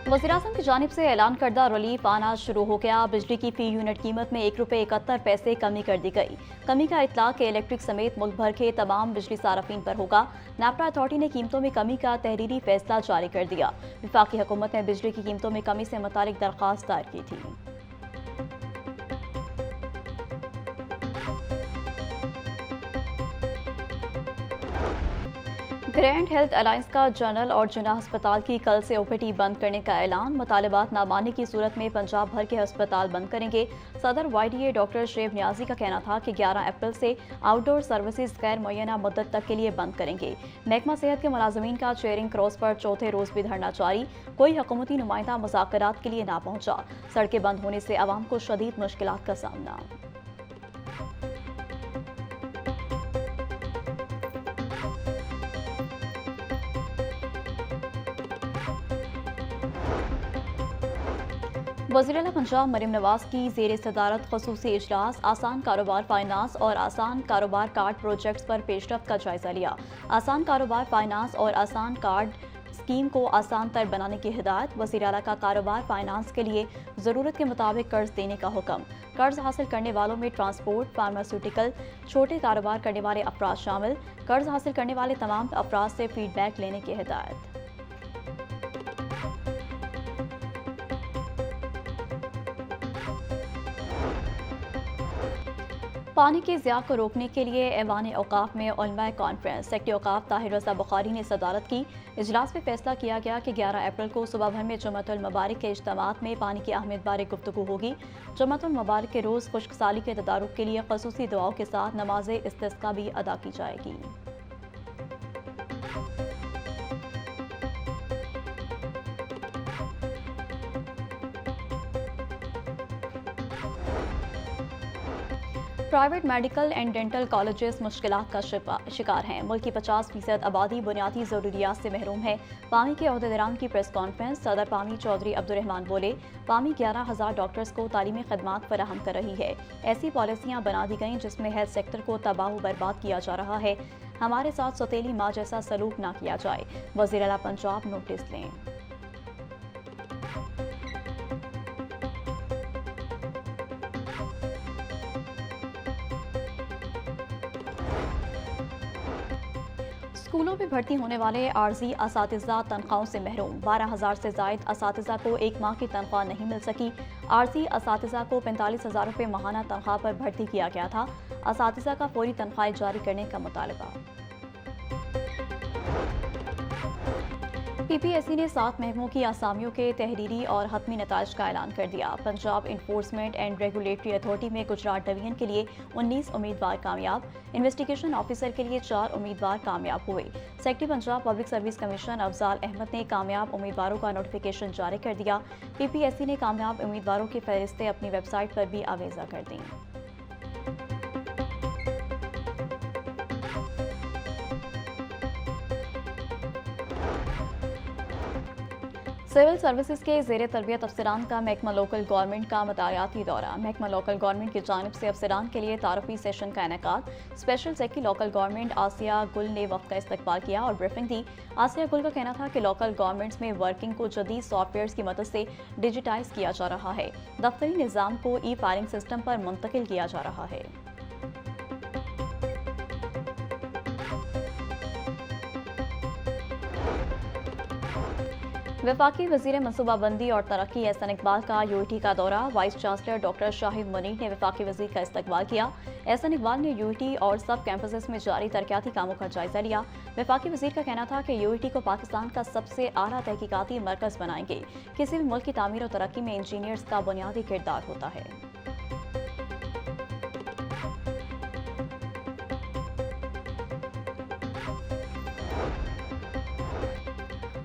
वज़ीर-ए-आज़म की जानिब से ऐलान करदा रिलीफ आना शुरू हो गया। बिजली की फी यूनिट कीमत में ₹1.71 कमी कर दी गई। कमी का इतलाक इलेक्ट्रिक समेत मुल्क भर के तमाम बिजली सार्फिन पर होगा। नेपरा अथॉरिटी ने कीमतों में कमी का तहरीरी फैसला जारी कर दिया। वफाकी हुकूमत ने बिजली की कीमतों में कमी से मुतालिक दरख्वास्त दायर की थी। ग्रैंड हेल्थ अलायंस का जनरल और जिना अस्पताल की कल से ओपीडी बंद करने का ऐलान। मुतालबात ना मानने की सूरत में पंजाब भर के अस्पताल बंद करेंगे। सदर YDA डॉक्टर शेब न्याजी का कहना था कि 11 अप्रैल से आउटडोर सर्विसेज गैर मुय्यना मुद्दत तक के लिए बंद करेंगे। महकमा सेहत के मुलाजमीन का चेयरिंग क्रॉस पर चौथे रोज भी धरना जारी। कोई हुकूमती नुमाइंदा मुज़ाकरात के लिए ना पहुंचा। सड़कें बंद होने से आवाम को शदीद मुश्किलात का सामना। वज़ीर-ए-आला पंजाब मरीम नवाज की ज़ेर सदारत ख़ुसूसी इजलास आसान कारोबार फाइनेंस और आसान कारोबार कार्ड प्रोजेक्ट्स पर पेशरफ्त का जायजा लिया। आसान कारोबार फाइनेंस और आसान कार्ड स्कीम को आसान तर बनाने की हिदायत। वज़ीर-ए-आला का कारोबार फाइनेंस के लिए ज़रूरत के मुताबिक कर्ज देने का हुक्म। कर्ज हासिल करने वालों में ट्रांसपोर्ट, फार्मास्यूटिकल, छोटे कारोबार करने वाले अफराद शामिल। कर्ज हासिल करने वाले तमाम अफराद से फीडबैक लेने की हिदायत। पानी के ज़िया को रोकने के लिए ऐवान औकाफ में उलमा कॉन्फ्रेंस। सेक्रेटरी औकाफ ताहिर रज़ा बुखारी ने सदारत की। इजलास में फैसला किया गया कि 11 अप्रैल को सुबह भर में जुम्मतुल मुबारक के इज्तिमात में पानी की अहमियत बारे गुफ्तगू होगी। जुम्मतुल मुबारक के रोज़ खुश्क साली के तदारुक के लिए ख़ुसूसी दुआओं के साथ नमाज इस्तिस्का भी अदा की जाएगी। Private medical and dental colleges मुश्किलात का शिकार हैं। मुल्क की 50% आबादी बुनियादी ज़रूरियात से महरूम है। पामी के अहदेदारान की प्रेस कॉन्फ्रेंस। सदर पामी चौधरी अब्दुर्रहमान बोले, पामी 11,000 डॉक्टर्स को तालीमी खदमात फराहम कर रही है। ऐसी पॉलिसियाँ बना दी गईं जिसमें हेल्थ सेक्टर को तबाह बर्बाद किया जा रहा है। हमारे साथ सौतेली माँ जैसा सलूक ना किया जाए। वज़ीर-ए-आला पंजाब नोटिस लें। स्कूलों में भर्ती होने वाले आर्जी असातिज़ा तनख्वाहों से महरूम। 12,000 से जायद असातिज़ा को एक माह की तनख्वाह नहीं मिल सकी। आर्जी असातिज़ा को 45,000 रुपये माहाना तनख्वाह पर भर्ती किया गया था। असातिज़ा का फौरी तनख्वाहें जारी करने का मुतालबा। PPSC ने 7 महकमों की असामियों के तहरीरी और हतमी नताइज का ऐलान कर दिया। Punjab enforcement and regulatory authority में गुजरात डिवीजन के लिए 19 उम्मीदवार कामयाब। इन्वेस्टिगेशन ऑफिसर के लिए 4 उम्मीदवार कामयाब हुए। Secretary Punjab public service commission Afzal Ahmed ने कामयाब उम्मीदवारों का नोटिफिकेशन जारी कर दिया। PPSC ने कामयाब उम्मीदवारों की फहरिस्तें अपनी वेबसाइट पर भी आवेजा कर दी। सिविल सर्विसेज के ज़ेर तरबियत अफसरान का महकमा लोकल गवर्नमेंट का मतायाती दौरा। महकमा लोकल गवर्नमेंट की जानिब से अफसरान के लिए तारुफी सेशन का इनेकाद। स्पेशल सेक्रेटरी लोकल गवर्नमेंट आसिया गुल ने वक्त का इस्तकबाल किया और ब्रीफिंग दी। आसिया गुल का कहना था कि लोकल गवर्नमेंट्स में वर्किंग को जदीद सॉफ्टवेयर की मदद से डिजिटाइज किया जा रहा है। दफ्तरी निज़ाम को ई-फाइलिंग सिस्टम पर मुंतकिल किया जा रहा है। वफाकी वज़ीर मनसूबाबंदी और तरक्की एहसन इकबाल का UET का दौरा। Vice chancellor doctor Shahid Munir ने वफाकी वज़ीर का इस्तकबाल किया। एहसन इकबाल ने UET और सब कैंपसेस में जारी तरक्याती कामों का जायजा लिया। वफाकी वज़ीर का कहना था कि UET को पाकिस्तान का सबसे आला तहकीकाती मरकज़ बनाएंगे। किसी भी मुल्क की तामीर और तरक्की में इंजीनियर्स का बुनियादी किरदार होता है।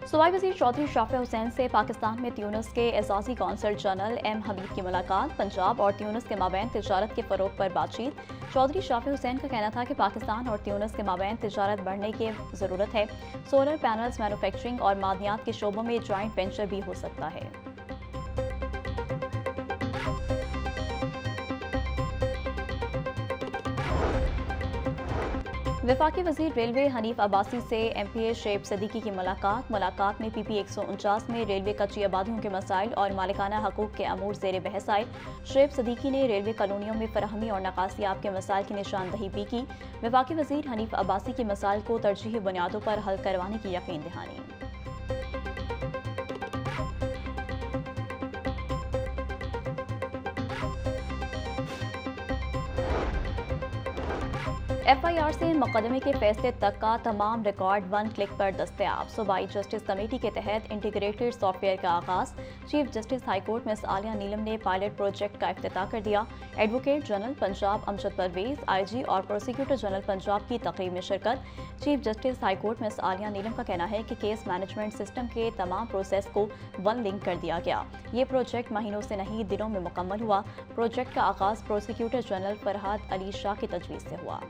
सूबाई वज़ीर चौधरी शाफिया हुसैन से पाकिस्तान में त्यूनिस के एजाज़ी कौंसल जनरल M हबीब की मुलाकात। पंजाब और त्यूनिस के माबैन तिजारत के फ़रोग पर बातचीत। चौधरी शाफिया हुसैन का कहना था कि पाकिस्तान और त्यूनिस के माबैन तिजारत बढ़ने की ज़रूरत है। सोलर पैनल्स मैन्युफैक्चरिंग और मादनियात के शोबों में जॉइंट वेंचर भी हो सकता है। वफाकी वजीर रेलवे हनीफ अब्बासी से MPA शेब सदीकी की मुलाकात में PP 149 में रेलवे कच्ची आबादियों के मसाइल और मालिकाना हकूक के अमूर ज़ेर बहस आए। शेब सदीकी ने रेलवे कॉलोनियों में फराहमी और नकासियाब के मसाइल की निशानदही भी की। वफाकी वजीर हनीफ अब्बासी के मसाइल को तरजीही बुनियादों पर हल करवाने की यकीन दहानी। FIR से मुकदमे के फैसले तक का तमाम रिकॉर्ड 1 क्लिक पर दस्तयाब। सूबाई जस्टिस कमेटी के तहत इंटीग्रेटेड सॉफ्टवेयर का आगाज। Chief justice high court miss Aliya Neelam ने पायलट प्रोजेक्ट का इफ्तिताह कर दिया। Advocate general Punjab Amjad Pervez, IG और प्रोसिक्यूटर जनरल पंजाब की तकरीब में शिरकत। Chief justice high court miss Aliya Neelam का कहना है कि केस मैनेजमेंट सिस्टम के तमाम प्रोसेस को वन लिंक कर दिया गया। ये प्रोजेक्ट महीनों से नहीं दिनों में मुकम्मल हुआ। प्रोजेक्ट का आगाज प्रोसिक्यूटर जनरल फरहाद अली शाह की तजवीज़ से हुआ।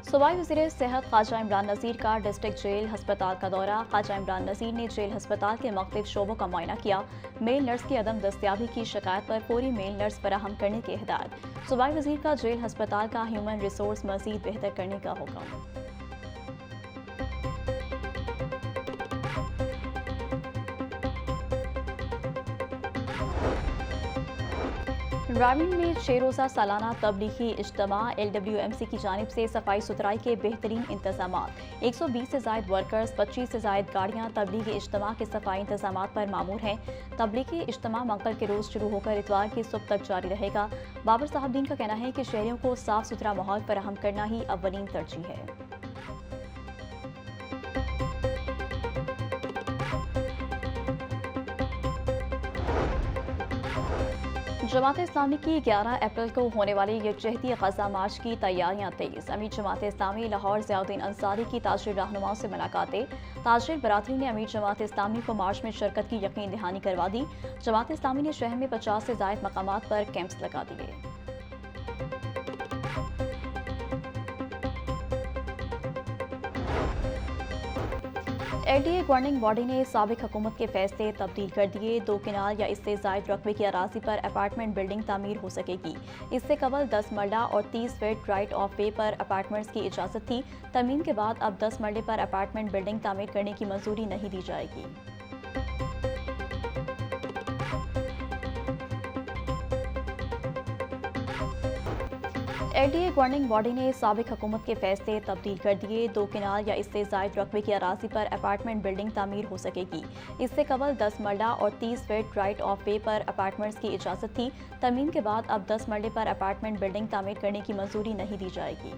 सूबाई वज़ीर सेहत ख्वाजा इमरान नज़ीर का डिस्ट्रिक्ट जेल हस्पताल का दौरा। ख्वाजा इमरान नज़ीर ने जेल हस्पताल के मुख्तलिफ शोबों का मुआयना किया। मेल नर्स की अदम दस्तियाबी की शिकायत पर फौरी मेल नर्स फराहम करने की हिदायत। सूबाई वज़ीर का जेल हस्पताल का ह्यूमन रिसोर्स मज़ीद बेहतर करने का हुक्म। रामीन में 6 रोज़ा सालाना तबलीगी इज्तिमा। LWMC की जानिब से सफाई सुथराई के बेहतरीन इंतजाम। 120 से ज़ायद वर्कर्स, 25 से ज़ायद गाड़ियाँ तबलीगी इज्तिमा के सफाई इंतजाम पर मामूर हैं। तबलीगी इज्तिमा मंगल के रोज़ शुरू होकर इतवार की सुबह तक जारी रहेगा। बाबर साहबदीन का कहना है कि शहरियों को साफ सुथरा माहौल फराहम करना ही अव्वलीन तरजीह है। जमात इस्लामी की 11 अप्रैल को होने वाली यकजहती ग़ज़ा मार्च की तैयारियां तेज। अमीर जमात इस्लामी लाहौर ज़ियाउद्दीन अंसारी की ताजिर रहनुमाओं से मुलाकातें। ताजिर बरादरी ने अमीर जमात इस्लामी को मार्च में शिरकत की यकीन दहानी करवा दी। जमात इस्लामी ने शहर में 50 से ज़ायद मकामात पर कैंप्स लगा दिए। LDA गवर्निंग बॉडी ने साबिक हुकूमत के फैसले तब्दील कर दिए। 2 किनाल या इससे ज़ायद रकबे की अराजी पर अपार्टमेंट बिल्डिंग तामीर हो सकेगी। इससे कबल 10 मरला और 30 फीट राइट ऑफ वे पर अपार्टमेंट्स की इजाज़त थी। तरमीम के बाद अब 10 मरले पर अपार्टमेंट बिल्डिंग तामीर करने की मंजूरी नहीं दी जाएगी। LDA गवर्निंग बॉडी ने साबिक हुकूमत के फैसले तब्दील कर दिए। 2 किनाल या इससे ज़ायद रकबे की अराजी पर अपार्टमेंट बिल्डिंग तामीर हो सकेगी। इससे कबल 10 मरला और 30 फीट राइट ऑफ वे पर अपार्टमेंट्स की इजाज़त थी। तरमीम के बाद अब 10 मरले पर अपार्टमेंट बिल्डिंग तामीर करने की मंजूरी नहीं दी जाएगी।